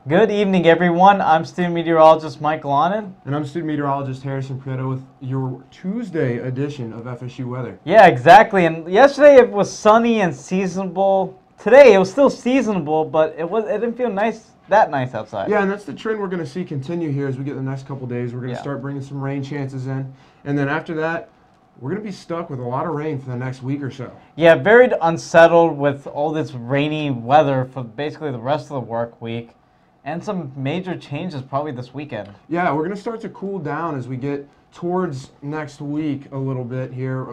Good evening, everyone. I'm student meteorologist Michael Annan. And I'm student meteorologist Harrison Prieto with your Tuesday edition of FSU Weather. Yeah, exactly. And yesterday it was sunny and seasonable. Today it was still seasonable, but it didn't feel that nice outside. Yeah, and that's the trend we're going to see continue here as we get the next couple days. We're going to start bringing some rain chances in, and then after that, we're going to be stuck with a lot of rain for the next week or so. Yeah, very unsettled with all this rainy weather for basically the rest of the work week. And some major changes probably this weekend. Yeah, we're going to start to cool down as we get towards next week a little bit here.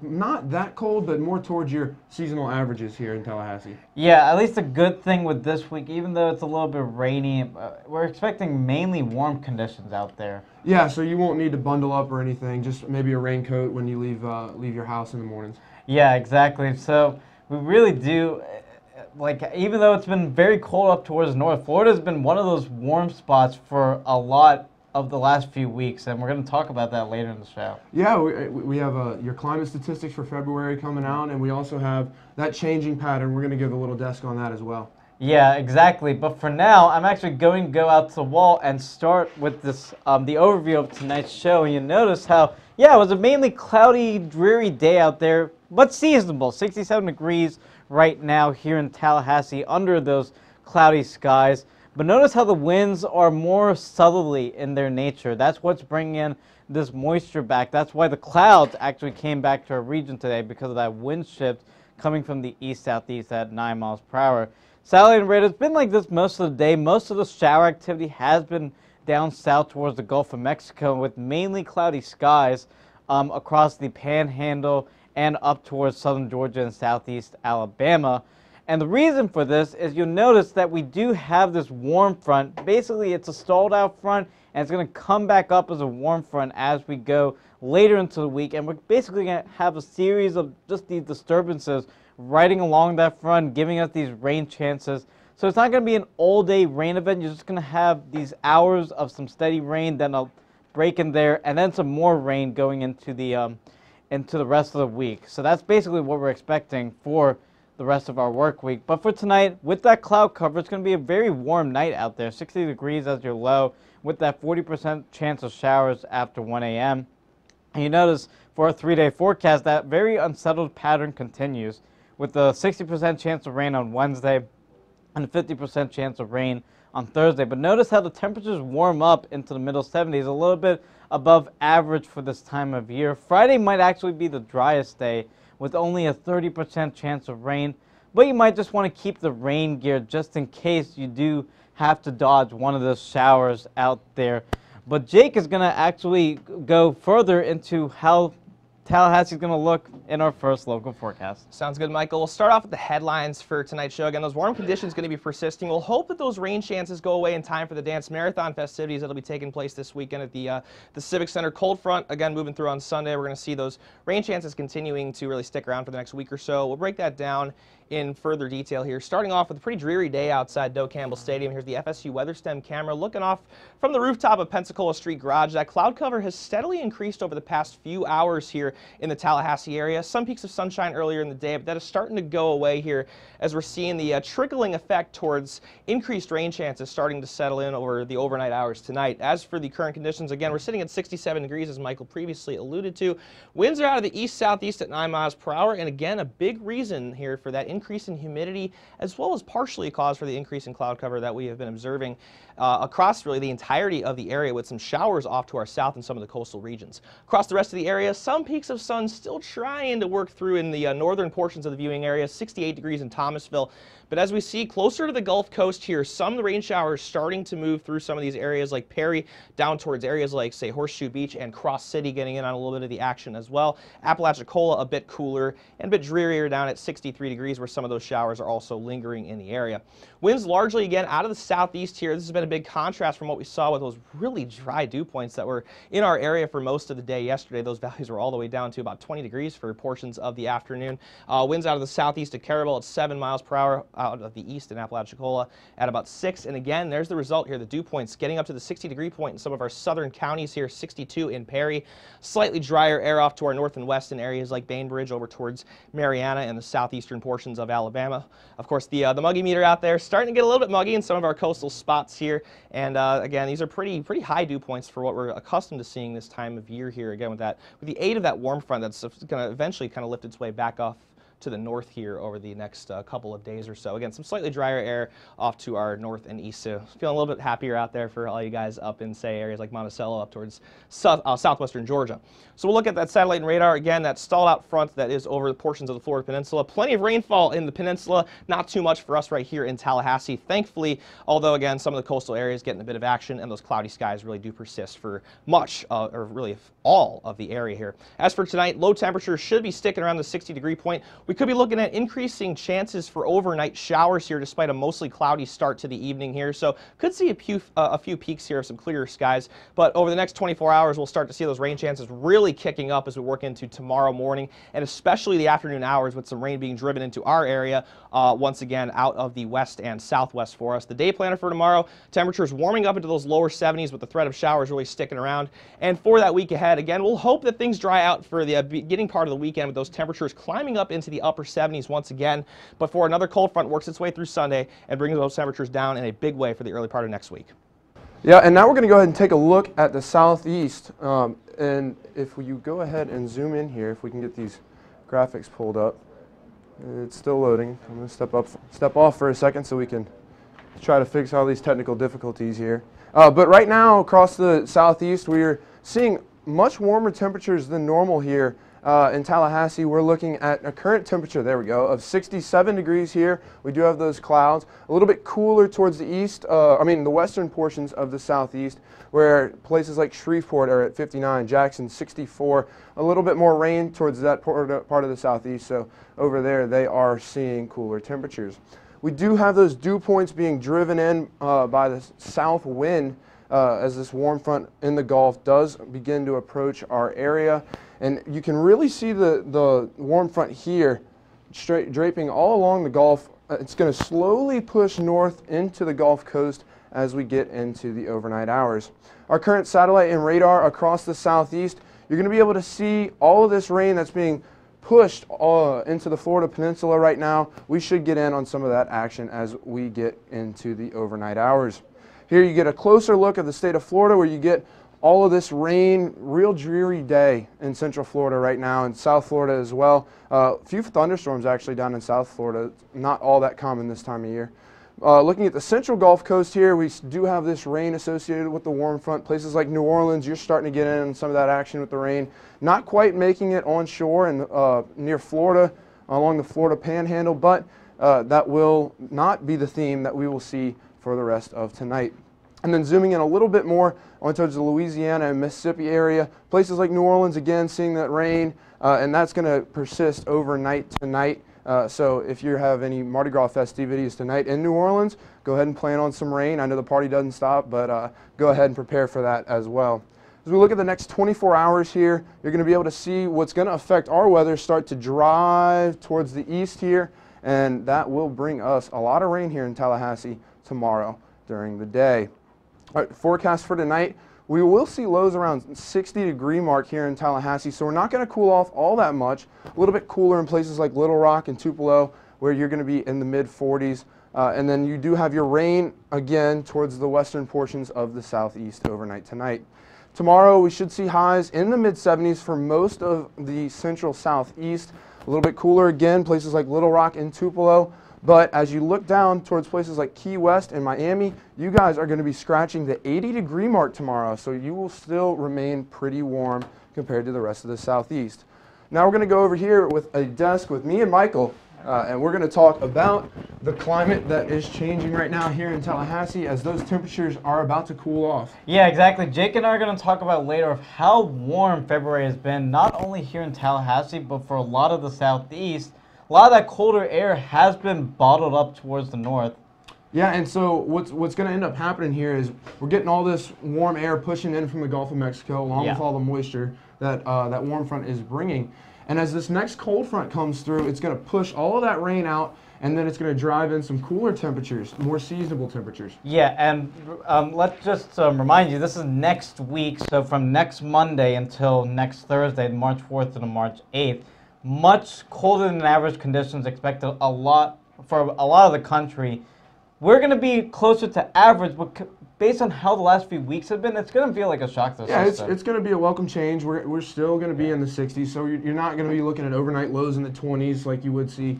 Not that cold, but more towards your seasonal averages here in Tallahassee. Yeah, at least a good thing with this week, even though it's a little bit rainy, we're expecting mainly warm conditions out there. Yeah, so you won't need to bundle up or anything, just maybe a raincoat when you leave your house in the mornings. Yeah, exactly. So we really do... even though it's been very cold up towards north, Florida's been one of those warm spots for a lot of the last few weeks, and we're going to talk about that later in the show. Yeah, we have your climate statistics for February coming out, and we also have that changing pattern. We're going to give a little desk on that as well. Yeah, exactly. But for now, I'm actually going to go out to the wall and start with this the overview of tonight's show. And you notice how, it was a mainly cloudy, dreary day out there, but seasonable, 67 degrees right now here in Tallahassee under those cloudy skies. But notice how the winds are more southerly in their nature. That's what's bringing in this moisture back. That's why the clouds actually came back to our region today, because of that wind shift coming from the east-southeast at 9 miles per hour. Satellite and radar, it's been like this most of the day. Most of the shower activity has been down south towards the Gulf of Mexico with mainly cloudy skies across the Panhandle and up towards southern Georgia and southeast Alabama. And the reason for this is you'll notice that we do have this warm front. Basically, it's a stalled out front, and it's going to come back up as a warm front as we go later into the week. And we're basically going to have a series of just these disturbances riding along that front, giving us these rain chances. So it's not going to be an all-day rain event. You're just going to have these hours of some steady rain, then a break in there, and then some more rain going into the rest of the week. So that's basically what we're expecting for the rest of our work week. But for tonight, with that cloud cover, it's going to be a very warm night out there. 60 degrees as your low, with that 40% chance of showers after 1 a.m. And you notice for a 3-day forecast, that very unsettled pattern continues, with a 60% chance of rain on Wednesday and a 50% chance of rain on Thursday. But notice how the temperatures warm up into the middle 70s, a little bit above average for this time of year. Friday might actually be the driest day with only a 30% chance of rain, but you might just want to keep the rain gear just in case you do have to dodge one of those showers out there. But Jake is going to actually go further into how Tallahassee is going to look in our first local forecast. Sounds good, Michael. We'll start off with the headlines for tonight's show. Again, those warm conditions going to be persisting. We'll hope that those rain chances go away in time for the Dance Marathon festivities that will be taking place this weekend at the Civic Center. Cold front, again, moving through on Sunday. We're going to see those rain chances continuing to really stick around for the next week or so. We'll break that down in further detail here. Starting off with a pretty dreary day outside Doak Campbell Stadium. Here's the FSU weather stem camera looking off from the rooftop of Pensacola Street Garage. That cloud cover has steadily increased over the past few hours here in the Tallahassee area. Some peaks of sunshine earlier in the day, but that is starting to go away here as we're seeing the trickling effect towards increased rain chances starting to settle in over the overnight hours tonight. As for the current conditions, again, we're sitting at 67 degrees, as Michael previously alluded to. Winds are out of the east-southeast at 9 miles per hour, and again, a big reason here for that increase in humidity, as well as partially a cause for the increase in cloud cover that we have been observing across really the entirety of the area, with some showers off to our south in some of the coastal regions. Across the rest of the area, some peaks of sun still trying to work through in the northern portions of the viewing area, 68 degrees in Thomasville. But as we see closer to the Gulf Coast here, some of the rain showers starting to move through some of these areas like Perry, down towards areas like, say, Horseshoe Beach and Cross City, getting in on a little bit of the action as well. Apalachicola a bit cooler and a bit drearier down at 63 degrees, where some of those showers are also lingering in the area. Winds largely, again, out of the southeast here. This has been a big contrast from what we saw with those really dry dew points that were in our area for most of the day yesterday. Those values were all the way down to about 20 degrees for portions of the afternoon. Winds out of the southeast at Carabel at 7 miles per hour, out of the east in Apalachicola at about 6. And again, there's the result here. The dew points getting up to the 60-degree point in some of our southern counties here, 62 in Perry. Slightly drier air off to our north and west in areas like Bainbridge over towards Mariana and the southeastern portions portions of Alabama. Of course, the muggy meter out there starting to get a little bit muggy in some of our coastal spots here. And again, these are pretty high dew points for what we're accustomed to seeing this time of year here. Again, with the aid of that warm front that's going to eventually kind of lift its way back off to the north here over the next couple of days or so. Again, some slightly drier air off to our north and east. So feeling a little bit happier out there for all you guys up in, say, areas like Monticello up towards southwestern Georgia. So we'll look at that satellite and radar. Again, that stalled out front that is over the portions of the Florida Peninsula. Plenty of rainfall in the peninsula. Not too much for us right here in Tallahassee, thankfully, although, again, some of the coastal areas getting a bit of action, and those cloudy skies really do persist for much, or really all of the area here. As for tonight, low temperatures should be sticking around the 60-degree point. We could be looking at increasing chances for overnight showers here despite a mostly cloudy start to the evening here. So could see a few peaks here of some clearer skies, but over the next 24 hours we'll start to see those rain chances really kicking up as we work into tomorrow morning, and especially the afternoon hours with some rain being driven into our area once again out of the west and southwest for us. The day planner for tomorrow, temperatures warming up into those lower 70s with the threat of showers really sticking around. And for that week ahead, again, we'll hope that things dry out for the beginning part of the weekend with those temperatures climbing up into the upper 70s once again, before another cold front works its way through Sunday and brings those temperatures down in a big way for the early part of next week. Yeah, and now we're going to go ahead and take a look at the southeast. And if you go ahead and zoom in here, if we can get these graphics pulled up. It's still loading. I'm going to step off for a second so we can try to fix all these technical difficulties here. But right now across the southeast, we are seeing much warmer temperatures than normal here. In Tallahassee, we're looking at a current temperature, there we go, of 67 degrees here. We do have those clouds. A little bit cooler towards the east, the western portions of the southeast, where places like Shreveport are at 59, Jackson 64. A little bit more rain towards that part of the southeast, so over there they are seeing cooler temperatures. We do have those dew points being driven in by the south wind as this warm front in the Gulf does begin to approach our area. And you can really see the warm front here draping all along the Gulf. It's going to slowly push north into the Gulf Coast as we get into the overnight hours. Our current satellite and radar across the southeast, you're going to be able to see all of this rain that's being pushed into the Florida Peninsula right now. We should get in on some of that action as we get into the overnight hours. Here you get a closer look at the state of Florida, where you get all of this rain, real dreary day in Central Florida right now, and South Florida as well. A few thunderstorms actually down in South Florida, not all that common this time of year. Looking at the central Gulf Coast here, we do have this rain associated with the warm front. Places like New Orleans, you're starting to get in on some of that action with the rain. Not quite making it onshore and near Florida, along the Florida Panhandle, but that will not be the theme that we will see for the rest of tonight. And then zooming in a little bit more on towards the Louisiana and Mississippi area, places like New Orleans, again, seeing that rain, and that's going to persist overnight tonight. So if you have any Mardi Gras festivities tonight in New Orleans, go ahead and plan on some rain. I know the party doesn't stop, but go ahead and prepare for that as well. As we look at the next 24 hours here, you're going to be able to see what's going to affect our weather start to drive towards the east here, and that will bring us a lot of rain here in Tallahassee tomorrow during the day. All right, forecast for tonight, we will see lows around 60-degree mark here in Tallahassee, so we're not going to cool off all that much. A little bit cooler in places like Little Rock and Tupelo, where you're going to be in the mid-40s. And then you do have your rain again towards the western portions of the southeast overnight tonight. Tomorrow we should see highs in the mid-70s for most of the central southeast. A little bit cooler again, places like Little Rock and Tupelo. But as you look down towards places like Key West and Miami, you guys are going to be scratching the 80-degree mark tomorrow, so you will still remain pretty warm compared to the rest of the southeast. Now we're going to go over here with a desk with me and Michael, and we're going to talk about the climate that is changing right now here in Tallahassee as those temperatures are about to cool off. Yeah, exactly. Jake and I are going to talk about later of how warm February has been, not only here in Tallahassee, but for a lot of the southeast. A lot of that colder air has been bottled up towards the north. Yeah, and so what's going to end up happening here is we're getting all this warm air pushing in from the Gulf of Mexico, along with all the moisture that that warm front is bringing. And as this next cold front comes through, it's going to push all of that rain out, and then it's going to drive in some cooler temperatures, more seasonable temperatures. Yeah, and let's just remind you, this is next week, so from next Monday until next Thursday, March 4th to the March 8th. much colder than average conditions expected for a lot of the country. We're going to be closer to average, but based on how the last few weeks have been, it's going to feel like a shock to the system. Yeah, it's going to be a welcome change. We're still going to be in the 60s, so you're not going to be looking at overnight lows in the 20s like you would see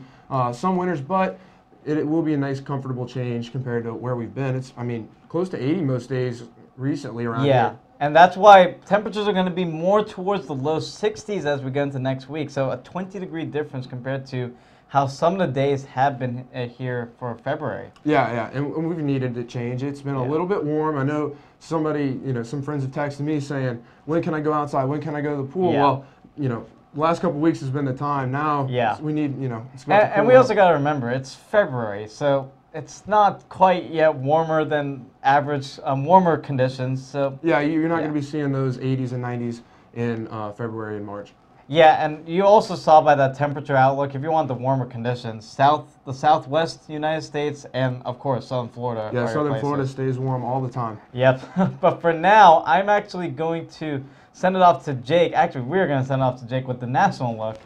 some winters, but it will be a nice, comfortable change compared to where we've been. I mean, close to 80 most days recently around here. And that's why temperatures are going to be more towards the low 60s as we go into next week. So a 20-degree difference compared to how some of the days have been here for February. Yeah, and we've needed to change. It's been a little bit warm. I know somebody, some friends have texted me saying, when can I go outside? When can I go to the pool? Yeah. Well, the last couple of weeks has been the time. Now we need, it's about to cool and we off. also got to remember, it's February, so it's not quite yet warmer than average, warmer conditions. So yeah, you're not going to be seeing those 80s and 90s in February and March. Yeah, and you also saw by that temperature outlook, if you want the warmer conditions, the southwest United States and, of course, southern Florida. Yeah, southern Florida stays warm all the time. Yep. But for now, I'm actually going to send it off to Jake. Actually, we're going to send it off to Jake with the national look.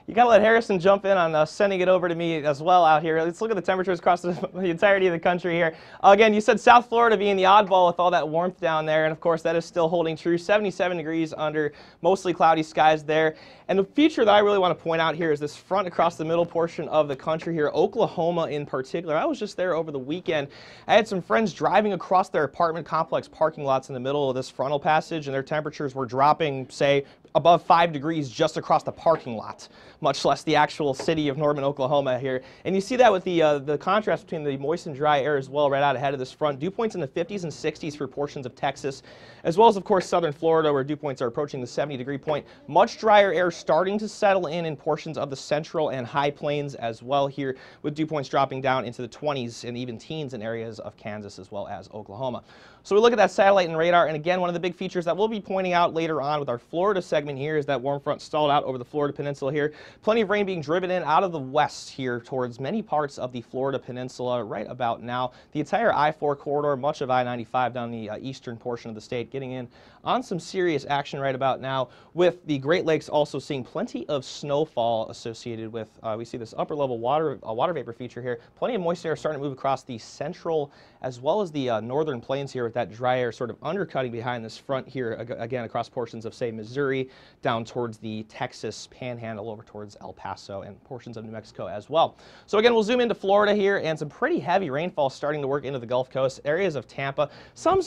You got to let Harrison jump in on sending it over to me as well out here. Let's look at the temperatures across the entirety of the country here. Again, you said South Florida being the oddball with all that warmth down there, and of course that is still holding true. 77 degrees under mostly cloudy skies there. And the feature that I really want to point out here is this front across the middle portion of the country here, Oklahoma in particular. I was just there over the weekend. I had some friends driving across their apartment complex parking lots in the middle of this frontal passage, and their temperatures were dropping, say, above 5 degrees just across the parking lot, much less the actual city of Norman, Oklahoma here. And you see that with the contrast between the moist and dry air as well right out ahead of this front. Dew points in the 50s and 60s for portions of Texas, as well as, of course, southern Florida, where dew points are approaching the 70-degree point. Much drier air starting to settle in portions of the central and high plains as well here, with dew points dropping down into the 20s and even teens in areas of Kansas as well as Oklahoma. So we look at that satellite and radar, and again, one of the big features that we'll be pointing out later on with our Florida segment here is that warm front stalled out over the Florida Peninsula here. Plenty of rain being driven in out of the west here towards many parts of the Florida Peninsula right about now. The entire I-4 corridor, much of I-95 down the eastern portion of the state, getting in on some serious action right about now, with the Great Lakes also seeing plenty of snowfall associated with, we see this upper level water vapor feature here. Plenty of moist air starting to move across the central as well as the northern plains here, with that dry air sort of undercutting behind this front here, again across portions of, say, Missouri, down towards the Texas panhandle over towards El Paso and portions of New Mexico as well. So again, we'll zoom into Florida here, and some pretty heavy rainfall starting to work into the Gulf Coast, areas of Tampa, some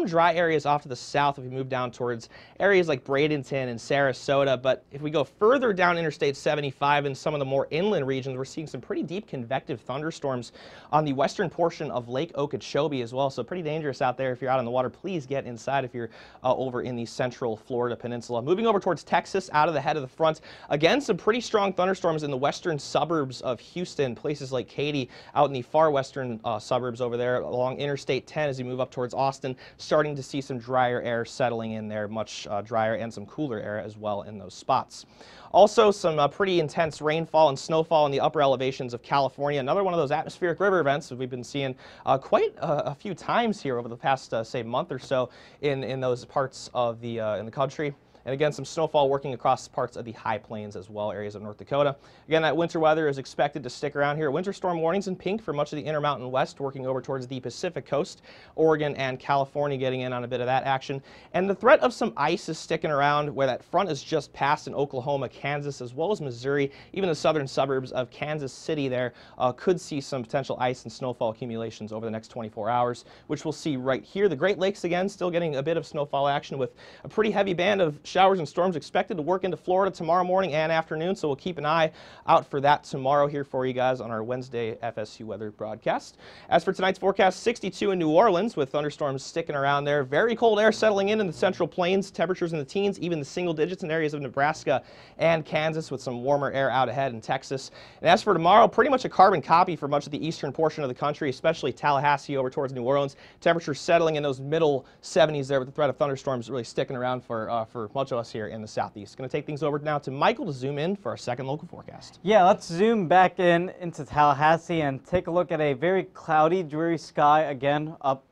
dry areas off to the south if we move down towards areas like Bradenton and Sarasota. But if we go further down Interstate 75 and some of the more inland regions, we're seeing some pretty deep convective thunderstorms on the western portion of Lake Okeechobee as well. So pretty dangerous out there. If you're out on the water, please get inside if you're over in the central Florida Peninsula. Moving over towards Texas, out of the head of the front, again, some pretty strong thunderstorms in the western suburbs of Houston, places like Katy, out in the far western suburbs over there along Interstate 10 as you move up towards Austin, starting to see some drier air settling in there, much drier, and some cooler air as well in those spots. Also, some pretty intense rainfall and snowfall in the upper elevations of California. Another one of those atmospheric river events that we've been seeing quite a few times here over the past, say, month or so in those parts of the in the country. And again, some snowfall working across parts of the high plains as well, areas of North Dakota. Again, that winter weather is expected to stick around here. Winter storm warnings in pink for much of the Intermountain West, working over towards the Pacific coast. Oregon and California getting in on a bit of that action. And the threat of some ice is sticking around where that front is just passed in Oklahoma, Kansas, as well as Missouri. Even the southern suburbs of Kansas City there could see some potential ice and snowfall accumulations over the next 24 hours, which we'll see right here. The Great Lakes, again, still getting a bit of snowfall action with a pretty heavy band of showers and storms expected to work into Florida tomorrow morning and afternoon, so we'll keep an eye out for that tomorrow here for you guys on our Wednesday FSU weather broadcast. As for tonight's forecast, 62 in New Orleans with thunderstorms sticking around there. Very cold air settling in the central plains, temperatures in the teens, even the single digits in areas of Nebraska and Kansas, with some warmer air out ahead in Texas. And as for tomorrow, pretty much a carbon copy for much of the eastern portion of the country, especially Tallahassee over towards New Orleans. Temperatures settling in those middle 70s there, with the threat of thunderstorms really sticking around for much of us here in the southeast. Going to take things over now to Michael to zoom in for our second local forecast. Yeah, let's zoom back into Tallahassee and take a look at a very cloudy, dreary sky again up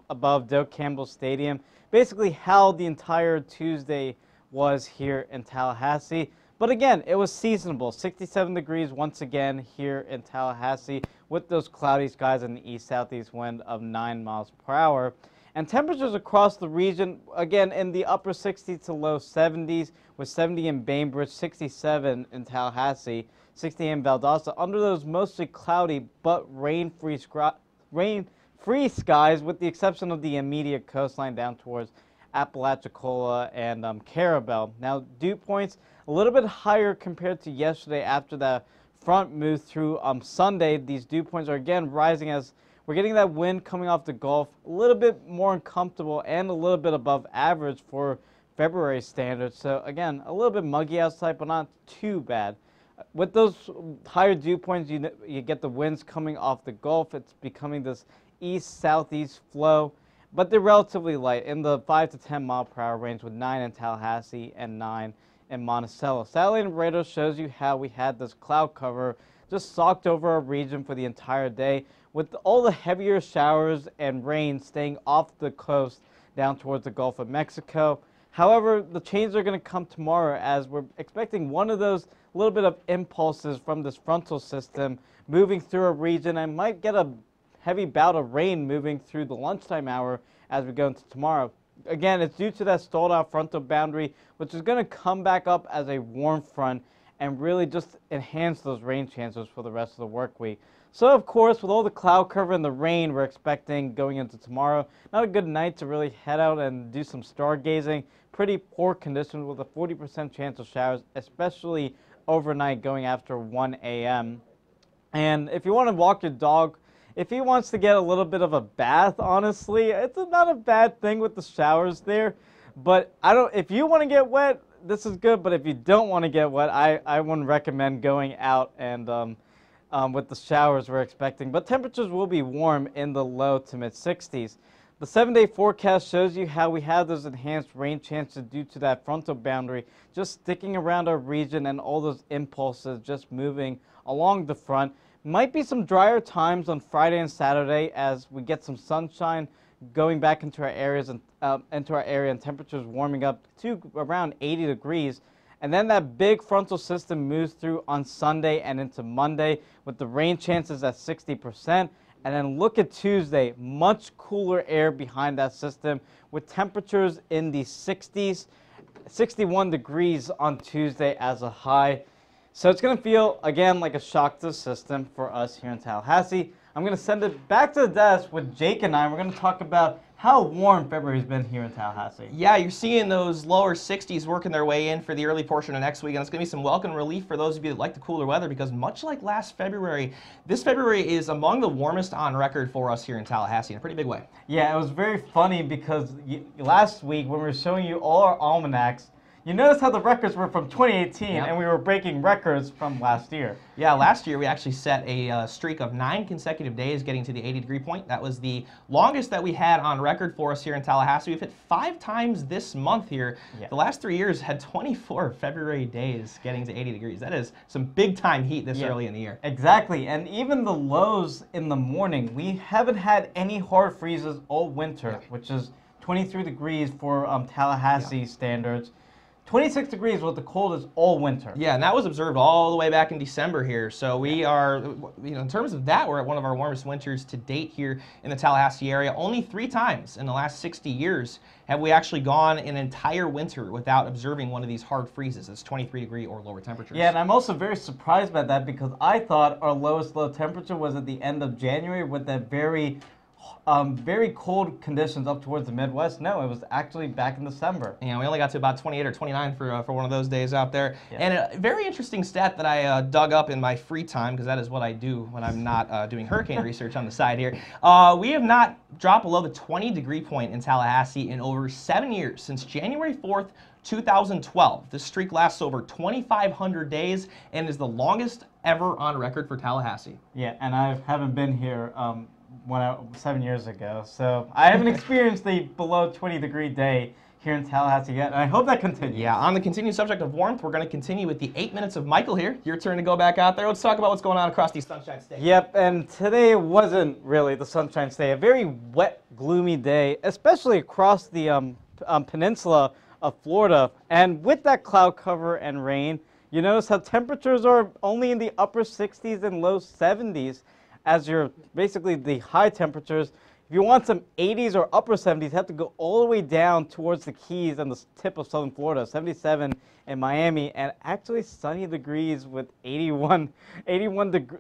above Doak Campbell Stadium. Basically how the entire Tuesday was here in Tallahassee. But again, it was seasonable. 67 degrees once again here in Tallahassee with those cloudy skies and the east-southeast wind of 9 miles per hour. And temperatures across the region, again, in the upper 60s to low 70s, with 70 in Bainbridge, 67 in Tallahassee, 60 in Valdosta. Under those mostly cloudy but rain-free skies, with the exception of the immediate coastline down towards Apalachicola and Carabel. Now, dew points a little bit higher compared to yesterday after the front moved through Sunday. These dew points are again rising as we're getting that wind coming off the Gulf, a little bit more uncomfortable and a little bit above average for February standards. So again, a little bit muggy outside, but not too bad. With those higher dew points, you get the winds coming off the Gulf. It's becoming this east-southeast flow, but they're relatively light in the 5 to 10 mile per hour range, with 9 in Tallahassee and 9 in Monticello. Satellite radar shows you how we had this cloud cover just socked over our region for the entire day, with all the heavier showers and rain staying off the coast down towards the Gulf of Mexico. However, the changes are going to come tomorrow as we're expecting one of those little bit of impulses from this frontal system moving through our region, and might get a heavy bout of rain moving through the lunchtime hour as we go into tomorrow. Again, it's due to that stalled out frontal boundary, which is going to come back up as a warm front and really just enhance those rain chances for the rest of the work week. So, of course, with all the cloud cover and the rain we're expecting going into tomorrow, not a good night to really head out and do some stargazing. Pretty poor conditions with a 40% chance of showers, especially overnight going after 1 a.m. And if you want to walk your dog, if he wants to get a little bit of a bath, honestly, it's not a bad thing with the showers there. But if you want to get wet, this is good. But if you don't want to get wet, I wouldn't recommend going out and with the showers we're expecting. But temperatures will be warm in the low to mid 60s. The 7-day forecast shows you how we have those enhanced rain chances due to that frontal boundary just sticking around our region and all those impulses just moving along the front. Might be some drier times on Friday and Saturday as we get some sunshine going back into our areas and and temperatures warming up to around 80 degrees. And then that big frontal system moves through on Sunday and into Monday with the rain chances at 60%. And then look at Tuesday, much cooler air behind that system with temperatures in the 60s, 61 degrees on Tuesday as a high. So it's going to feel, again, like a shock to the system for us here in Tallahassee. I'm going to send it back to the desk with Jake and I. We're going to talk about how warm February's been here in Tallahassee. Yeah, you're seeing those lower 60s working their way in for the early portion of next week, and it's going to be some welcome relief for those of you that like the cooler weather, because much like last February, this February is among the warmest on record for us here in Tallahassee in a pretty big way. Yeah, it was very funny because last week when we were showing you all our almanacs, you notice how the records were from 2018, yep, and we were breaking records from last year. Yeah, last year we actually set a streak of 9 consecutive days getting to the 80-degree point. That was the longest that we had on record for us here in Tallahassee. We've hit 5 times this month here. Yeah. The last 3 years had 24 February days getting to 80 degrees. That is some big-time heat this early in the year. Exactly, and even the lows in the morning, we haven't had any hard freezes all winter, which is 23 degrees for Tallahassee standards. 26 degrees was the coldest all winter. Yeah, and that was observed all the way back in December here. So we are, in terms of that, we're at one of our warmest winters to date here in the Tallahassee area. Only 3 times in the last 60 years have we actually gone an entire winter without observing one of these hard freezes. It's 23-degree or lower temperatures. Yeah, and I'm also very surprised by that because I thought our lowest low temperature was at the end of January with that very cold conditions up towards the Midwest. No, it was actually back in December. Yeah, we only got to about 28 or 29 for one of those days out there. Yeah. And a very interesting stat that I dug up in my free time, because that is what I do when I'm not doing hurricane research on the side here. We have not dropped below the 20-degree point in Tallahassee in over 7 years, since January 4th, 2012. This streak lasts over 2,500 days and is the longest ever on record for Tallahassee. Yeah, and I haven't been here 7 years ago, so I haven't experienced the below 20-degree day here in Tallahassee yet, and I hope that continues. Yeah, on the continued subject of warmth, we're going to continue with the 8 minutes of Michael here. Your turn to go back out there. Let's talk about what's going on across these Sunshine States. Yep, and today wasn't really the Sunshine State. A very wet, gloomy day, especially across the peninsula of Florida. And with that cloud cover and rain, You notice how temperatures are only in the upper 60s and low 70s as your basically the high temperatures. If you want some 80s or upper 70s, you have to go all the way down towards the Keys and the tip of southern Florida, 77 in Miami, and actually sunny degrees with 81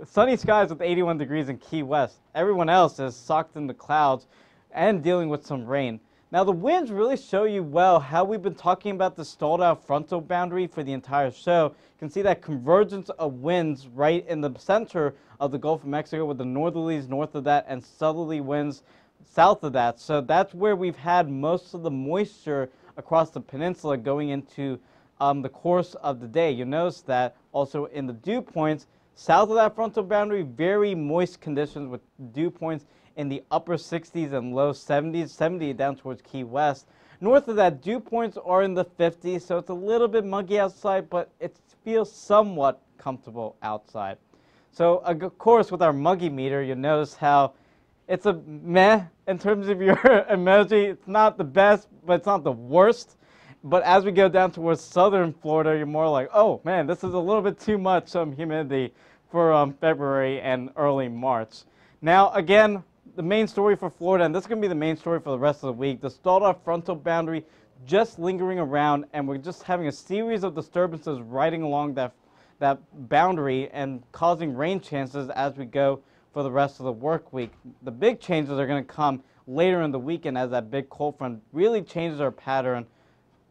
sunny skies with 81 degrees in Key West. Everyone else is socked in the clouds and dealing with some rain. Now the winds really show you well how we've been talking about the stalled out frontal boundary for the entire show. You can see that convergence of winds right in the center of the Gulf of Mexico with the northerlies north of that and southerly winds south of that. So that's where we've had most of the moisture across the peninsula going into the course of the day. You'll notice that also in the dew points south of that frontal boundary, very moist conditions with dew points in the upper 60s and low 70s, 70 down towards Key West. North of that, dew points are in the 50s, so it's a little bit muggy outside, but it feels somewhat comfortable outside. So, of course, with our muggy meter, you'll notice how it's a meh in terms of your emoji. It's not the best, but it's not the worst. But as we go down towards southern Florida, you're more like, oh, man, this is a little bit too much humidity for February and early March. Now, again, the main story for Florida, and this is going to be the main story for the rest of the week, the stalled out frontal boundary just lingering around, and we're just having a series of disturbances riding along that boundary and causing rain chances as we go for the rest of the work week. The big changes are going to come later in the weekend as that big cold front really changes our pattern,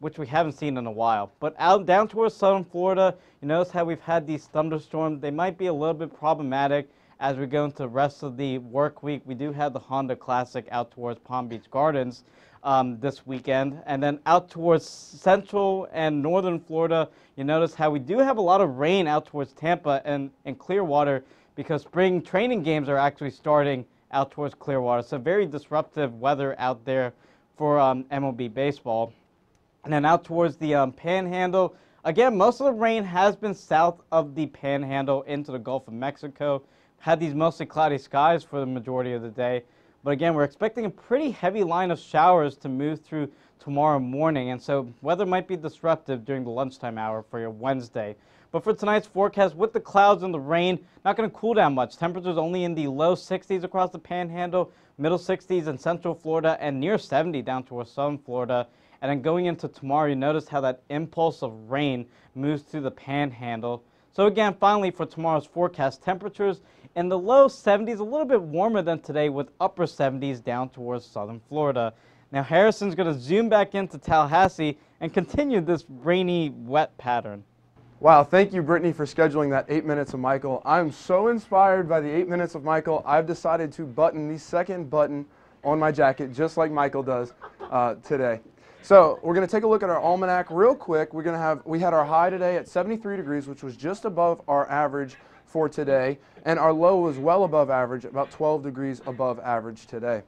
which we haven't seen in a while. But out down towards southern Florida, you notice how we've had these thunderstorms. They might be a little bit problematic as we go into the rest of the work week. We do have the Honda Classic out towards Palm Beach Gardens this weekend. And then out towards central and northern Florida, you notice how we do have a lot of rain out towards Tampa and Clearwater because spring training games are actually starting out towards Clearwater. So very disruptive weather out there for MLB baseball. And then out towards the Panhandle, again, most of the rain has been south of the Panhandle into the Gulf of Mexico. Had these mostly cloudy skies for the majority of the day. But again, we're expecting a pretty heavy line of showers to move through tomorrow morning. And so weather might be disruptive during the lunchtime hour for your Wednesday. But for tonight's forecast, with the clouds and the rain, not going to cool down much. Temperatures only in the low 60s across the Panhandle, middle 60s in central Florida, and near 70 down towards southern Florida. And then going into tomorrow, you notice how that impulse of rain moves through the Panhandle. So again, finally for tomorrow's forecast, temperatures in the low 70s, a little bit warmer than today with upper 70s down towards southern Florida. Now Harrison's going to zoom back into Tallahassee and continue this rainy, wet pattern. Wow, thank you, Brittany, for scheduling that 8 minutes of Michael. I'm so inspired by the 8 minutes of Michael, I've decided to button the second button on my jacket, just like Michael does today. So we're going to take a look at our almanac real quick. We had our high today at 73 degrees, which was just above our average for today, and our low was well above average, about 12 degrees above average today.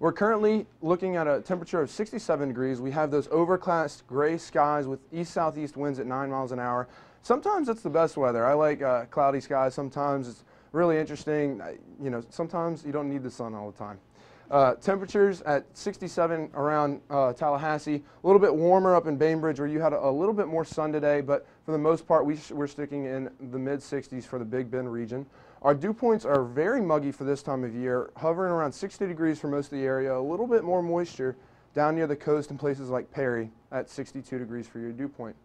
We're currently looking at a temperature of 67 degrees. We have those overcast gray skies with east-southeast winds at 9 miles an hour. Sometimes it's the best weather. I like cloudy skies. Sometimes it's really interesting. You know, sometimes you don't need the sun all the time. Temperatures at 67 around Tallahassee, a little bit warmer up in Bainbridge where you had a little bit more sun today, but for the most part we're sticking in the mid-60s for the Big Bend region. Our dew points are very muggy for this time of year, hovering around 60 degrees for most of the area, a little bit more moisture down near the coast in places like Perry at 62 degrees for your dew point.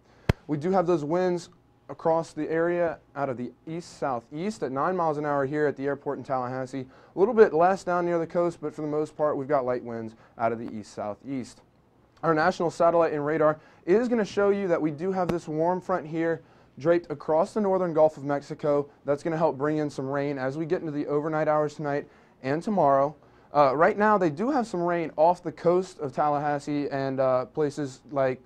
We do have those winds across the area out of the east-southeast at 9 miles an hour here at the airport in Tallahassee. A little bit less down near the coast, but for the most part we've got light winds out of the east-southeast. Our national satellite and radar is going to show you that we do have this warm front here draped across the northern Gulf of Mexico. That's going to help bring in some rain as we get into the overnight hours tonight and tomorrow. Right now they do have some rain off the coast of Tallahassee and places like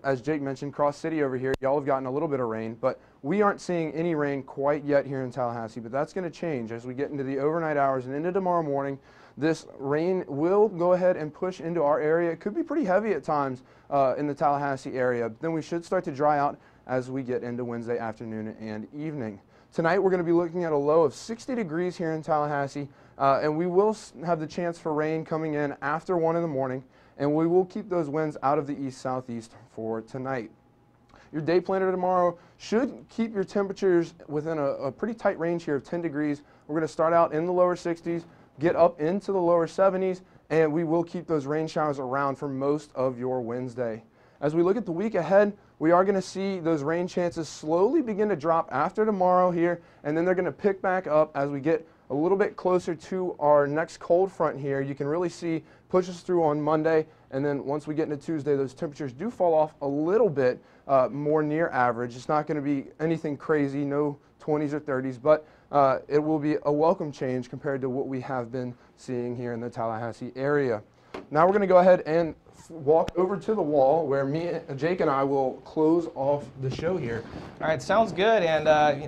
as Jake mentioned, Cross City over here, y'all have gotten a little bit of rain, but we aren't seeing any rain quite yet here in Tallahassee, but that's going to change as we get into the overnight hours and into tomorrow morning. This rain will go ahead and push into our area. It could be pretty heavy at times in the Tallahassee area, but then we should start to dry out as we get into Wednesday afternoon and evening. Tonight we're going to be looking at a low of 60 degrees here in Tallahassee, and we will have the chance for rain coming in after 1 in the morning. And we will keep those winds out of the east-southeast for tonight. your day planner tomorrow should keep your temperatures within a pretty tight range here of 10 degrees. We're going to start out in the lower 60s, get up into the lower 70s, and we will keep those rain showers around for most of your Wednesday. As we look at the week ahead, we are going to see those rain chances slowly begin to drop after tomorrow here, and then they're going to pick back up as we get a little bit closer to our next cold front here. You can really see push us through on Monday, and then once we get into Tuesday, those temperatures do fall off a little bit more near average. It's not going to be anything crazy, no 20s or 30s, but it will be a welcome change compared to what we have been seeing here in the Tallahassee area. Now we're going to go ahead and walk over to the wall where Jake and I will close off the show here. All right, sounds good. And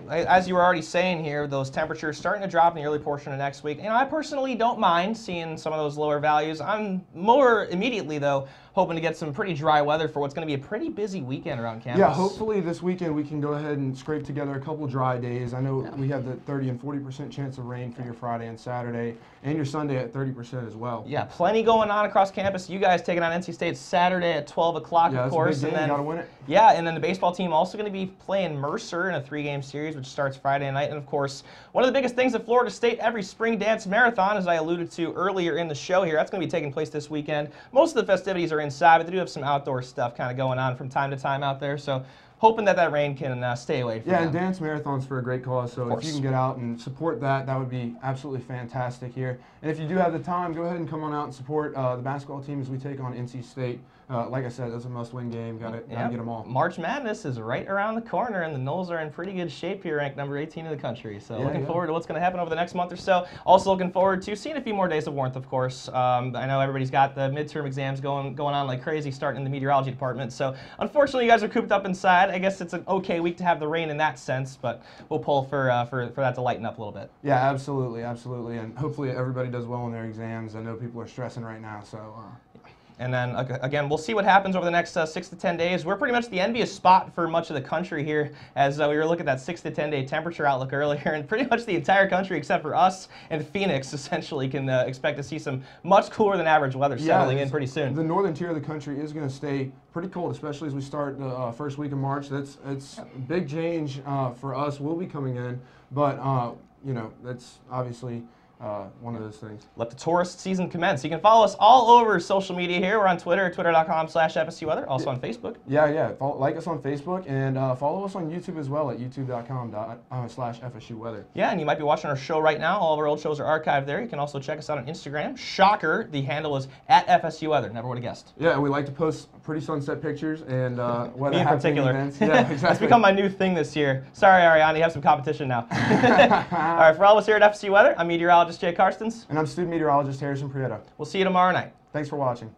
as you were already saying here, those temperatures starting to drop in the early portion of next week. And I personally don't mind seeing some of those lower values. I'm more immediately, though, hoping to get some pretty dry weather for what's going to be a pretty busy weekend around campus. Yeah, hopefully this weekend we can go ahead and scrape together a couple dry days. I know we have the 30 and 40% chance of rain for your Friday and Saturday, and your Sunday at 30% as well. Yeah, plenty going on across campus. You guys taking on NC State Saturday at 12 o'clock, of course. Yeah, that's a big game. And then, gotta win it. Yeah, and then the baseball team also going to be playing Mercer in a 3-game series, which starts Friday night. And of course, one of the biggest things at Florida State, every spring dance marathon, as I alluded to earlier in the show here, that's going to be taking place this weekend. Most of the festivities are inside, but they do have some outdoor stuff kind of going on from time to time out there. So hoping that rain can stay away from them. And dance marathon's for a great cause, so if you can get out and support that, that would be absolutely fantastic here. And if you do have the time, go ahead and come on out and support the basketball team as we take on NC State. Like I said, that's a must-win game. Gotta get them all. March Madness is right around the corner, and the Noles are in pretty good shape here, ranked number 18 in the country. So looking forward to what's going to happen over the next month or so. Also looking forward to seeing a few more days of warmth, of course. I know everybody's got the midterm exams going on like crazy, starting in the meteorology department. So unfortunately, you guys are cooped up inside. I guess it's an okay week to have the rain in that sense, but we'll pull for that to lighten up a little bit. Yeah, absolutely, absolutely, and hopefully everybody does well in their exams. I know people are stressing right now, so. And then, again, we'll see what happens over the next 6 to 10 days. We're pretty much the envious spot for much of the country here, as we were looking at that 6 to 10 day temperature outlook earlier, and pretty much the entire country, except for us and Phoenix, essentially can expect to see some much cooler than average weather settling in pretty soon. The northern tier of the country is going to stay pretty cold, especially as we start the first week of March. It's a big change for us. We'll be coming in, but you know, that's obviously one of those things. Let the tourist season commence. You can follow us all over social media here. We're on Twitter, twitter.com/FSU Weather, also on Facebook. Yeah. Like us on Facebook, and follow us on YouTube as well at youtube.com/FSU Weather. Yeah, and you might be watching our show right now. All of our old shows are archived there. You can also check us out on Instagram. Shocker, the handle is @FSU Weather. Never would have guessed. Yeah, we like to post pretty sunset pictures and weather Me in particular. events. Yeah, exactly. That's become my new thing this year. Sorry, Ariana, you have some competition now. All right, for all of us here at FSU Weather, I'm meteorologist Jay Karstens. And I'm student meteorologist Harrison Prieto. We'll see you tomorrow night. Thanks for watching.